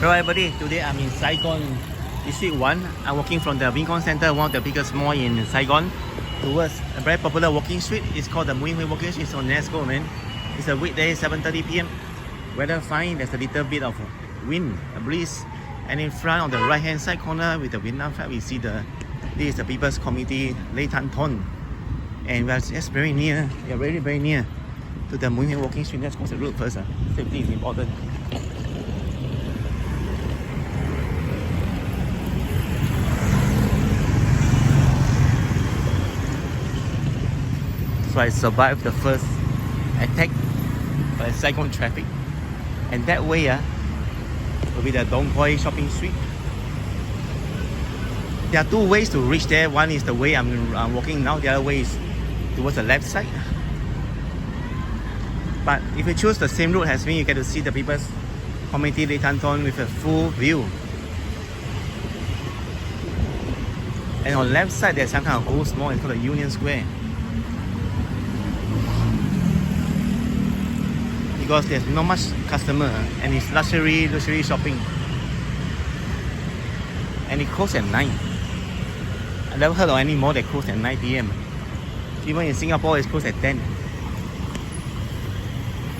Hello everybody, today I'm in Saigon, District 1. I'm walking from the Vincom Centre, one of the biggest mall in Saigon, towards a very popular walking street. It's called the Nguyen walking street. So let's go, man. It's a weekday, 7:30 p.m. Weather fine, there's a little bit of wind, a breeze. And in front on the right hand side corner with the Vietnam flag, we see this is the People's Committee Lê Thanh Thôn. And we're just very near, we're very, very near to the Nguyen walking street. Let's cross the road first. Safety is important. So I survived the first attack by Saigon traffic. And that way will be the Dong Quai shopping street. There are two ways to reach there. One is the way I'm walking now, the other way is towards the left side. But if you choose the same route as me, you get to see the People's Committee Lê Thanh Thôn with a full view. And on the left side there's some kind of old mall, it's called the Union Square. Because there's not much customer and it's luxury shopping. And it closes at 9. I never heard of any mall that closes at 9 p.m. Even in Singapore it's closed at 10.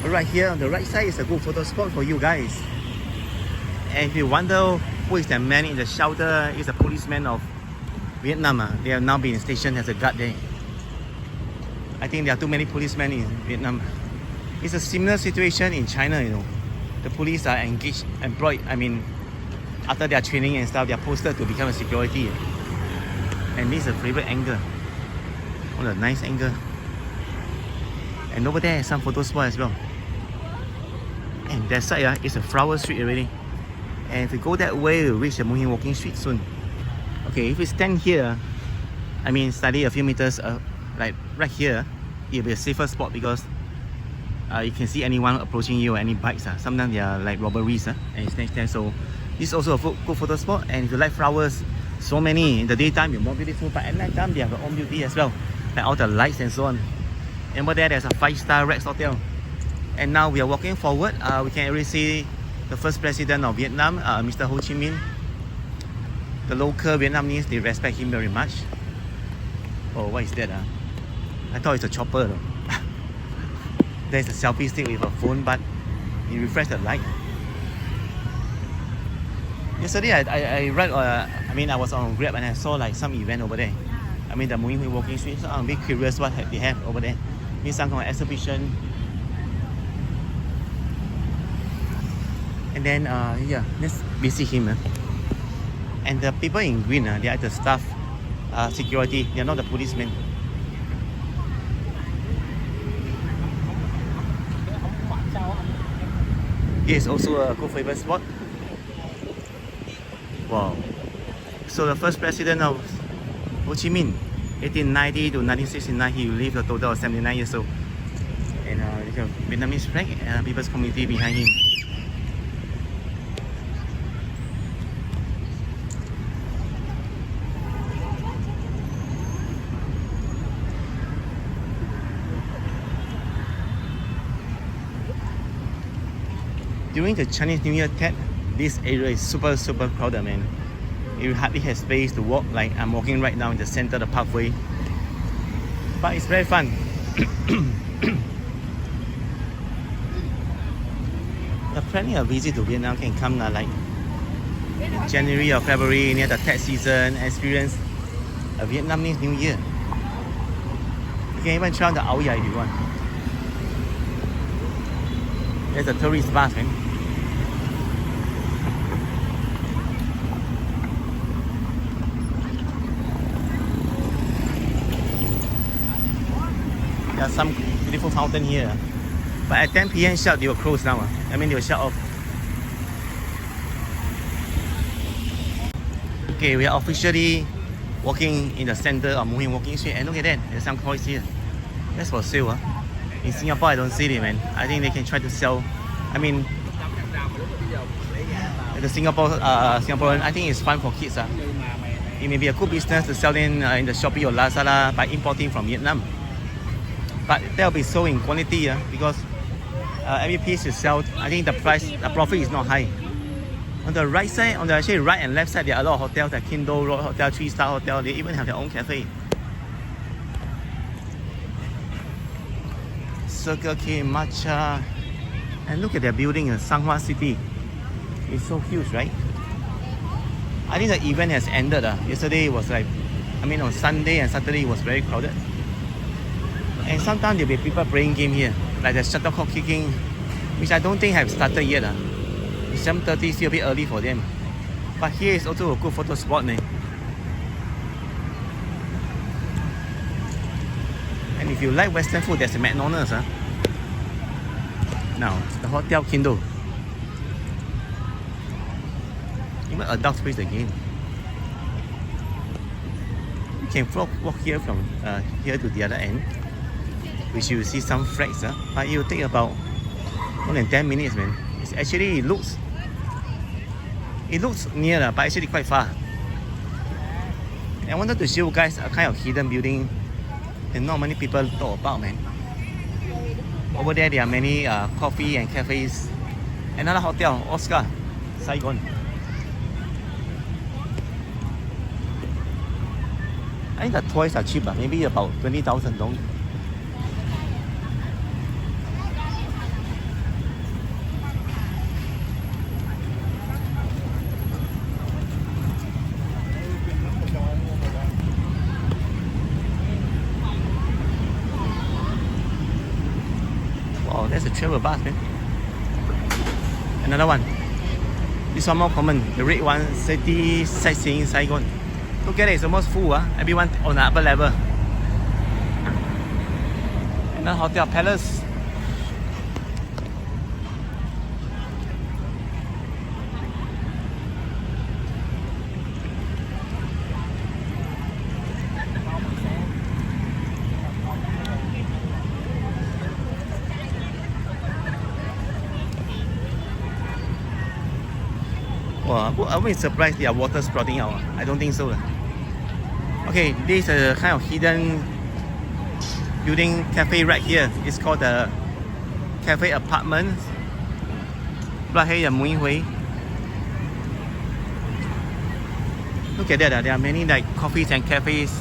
But right here on the right side is a good photo spot for you guys. And if you wonder who is the man in the shelter, it's a policeman of Vietnam. They have now been stationed as a guard there. I think there are too many policemen in Vietnam. It's a similar situation in China, you know. The police are employed, after their training and stuff, they are posted to become a security. And this is a favorite angle. What a nice angle. And over there is some photo spot as well. And that side is a flower street already. And if we go that way, we'll reach the Nguyen walking street soon. Okay, if we stand here, slightly a few meters, like right here, it'll be a safer spot because you can see anyone approaching you or any bikes. Sometimes they are like robberies and it's next there. So this is also a good photo spot. And if you like flowers, so many in the daytime, you're more beautiful, but at night time they have their own beauty as well, like all the lights and so on. And over there's a 5-star Rex hotel. And now we are walking forward. We can already see the first president of Vietnam, Mr. Ho Chi Minh. The local Vietnamese, they respect him very much. Oh, what is that? I thought it's a chopper though. There's a selfie stick with a phone, but it refreshed the light. Yesterday I read, I was on Grab and I saw like some event over there. The Nguyen walking street. So I'm a bit curious what they have over there. Maybe some kind of exhibition. And then let's visit him. And the people in green, they are the staff, security. They are not the policemen. Here is also a good favorite spot. Wow. So the first president of Ho Chi Minh, 1890 to 1969, he lived a total of 79 years old. And there's a Vietnamese flag and People's Committee behind him. During the Chinese New Year Tet, this area is super crowded, man. You hardly have space to walk like I'm walking right now in the center of the parkway. But it's very fun. The planning a visit to Vietnam can come like January or February near the Tet season, experience a Vietnamese New Year. You can even try the Áo Dài if you want. There's a tourist bus, man. There's some beautiful fountain here. But at 10 p.m. sharp, they will close now. They will shut off. Okay, we are officially walking in the center of Nguyen walking street. And look at that, there's some toys here. That's for sale. In Singapore, I don't see it, man. I think they can try to sell. The Singaporean, I think it's fun for kids. It may be a good business to sell in the Shopee or Lazada by importing from Vietnam. But that will be sold in quantity because every piece you sell, I think the profit is not high. On the right side, on the actually right and left side, there are a lot of hotels like Kindle Road Hotel, 3-star hotel. They even have their own cafe. Circle K, Matcha. And look at their building in Sanghua City. It's so huge, right? I think the event has ended. Yesterday was like, on Sunday and Saturday it was very crowded. And sometimes there'll be people playing game here, like the shuttlecock kicking, which I don't think have started yet. It's 7:30, still a bit early for them. But here is also a good photo spot. And if you like Western food, there's a McDonald's. Now, the Hotel Kindle. Even adults play the game. You can walk here from here to the other end, which you will see some flags. But it will take about more than 10 minutes, man. It's actually, it looks near, but actually quite far. And I wanted to show you guys a kind of hidden building that not many people talk about, man. Over there are many coffee and cafes. Another hotel, Oscar, Saigon. I think the toys are cheap, maybe about 20,000 dong. Wow, that's a travel bus, man. Another one. This one more common. The red one, City Sightseeing Saigon. Look at it, it's almost full. Everyone on the upper level. Another hotel, Palace. Well, I was surprised there are water sprouting out. I don't think so. Okay, this is a kind of hidden building cafe right here. It's called the Cafe Apartments. Right here in Nguyen Hui. Look at that, there are many like coffees and cafes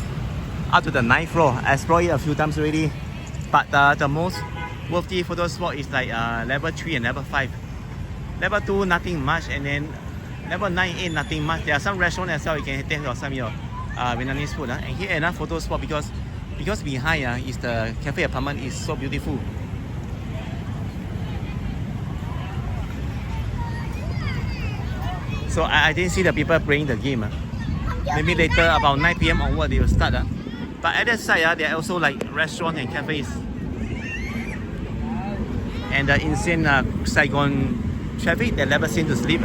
up to the 9th floor. I explored it a few times already. But the most worthy photo spot is like level 3 and level 5. Level 2, nothing much, and then level 9, 8, nothing much. There are some restaurants as well. You can take some of your Vietnamese food. And here another photo spot because behind is the cafe apartment is so beautiful. So I didn't see the people playing the game. Maybe later about 9 PM onward they will start. But at that side there are also like restaurants and cafes. And the insane Saigon traffic that never seem to sleep.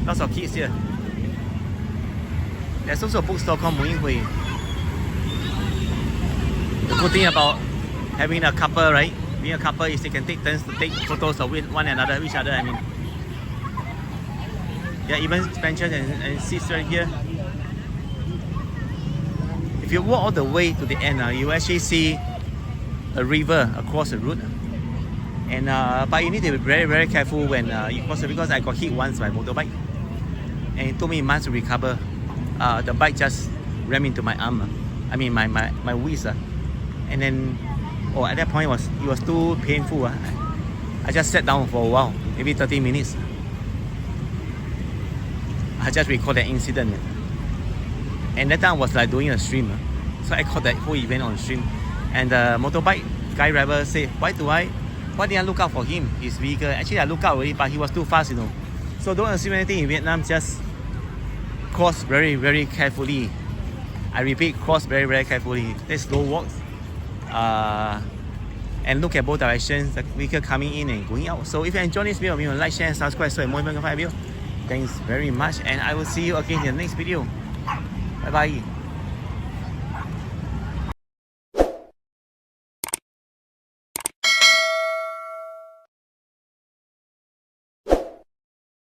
Lots of kids here. There's also a bookstore called Nguyen Hui. The good thing about having a couple, right? Being a couple is they can take turns to take photos of one another, each other. Yeah, even benches and seats right here. If you walk all the way to the end, you actually see a river across the road. And but you need to be very, very careful when you cross it because I got hit once by motorbike. And it took me months to recover. The bike just rammed into my arm. My wrist. And then, at that point it was too painful. I just sat down for a while, maybe 30 minutes. I just recall that incident. And that time I was like doing a stream. So I caught that whole event on stream. And the motorbike guy driver said, why didn't I look out for him, his vehicle? Actually I looked out already, but he was too fast, So don't assume anything in Vietnam, just cross very, very carefully. I repeat, cross very, very carefully. Take slow walks. And look at both directions, the vehicle coming in and going out. So if you enjoy this video, like, share and subscribe so more information. Thanks very much, and I will see you again in the next video. Bye bye.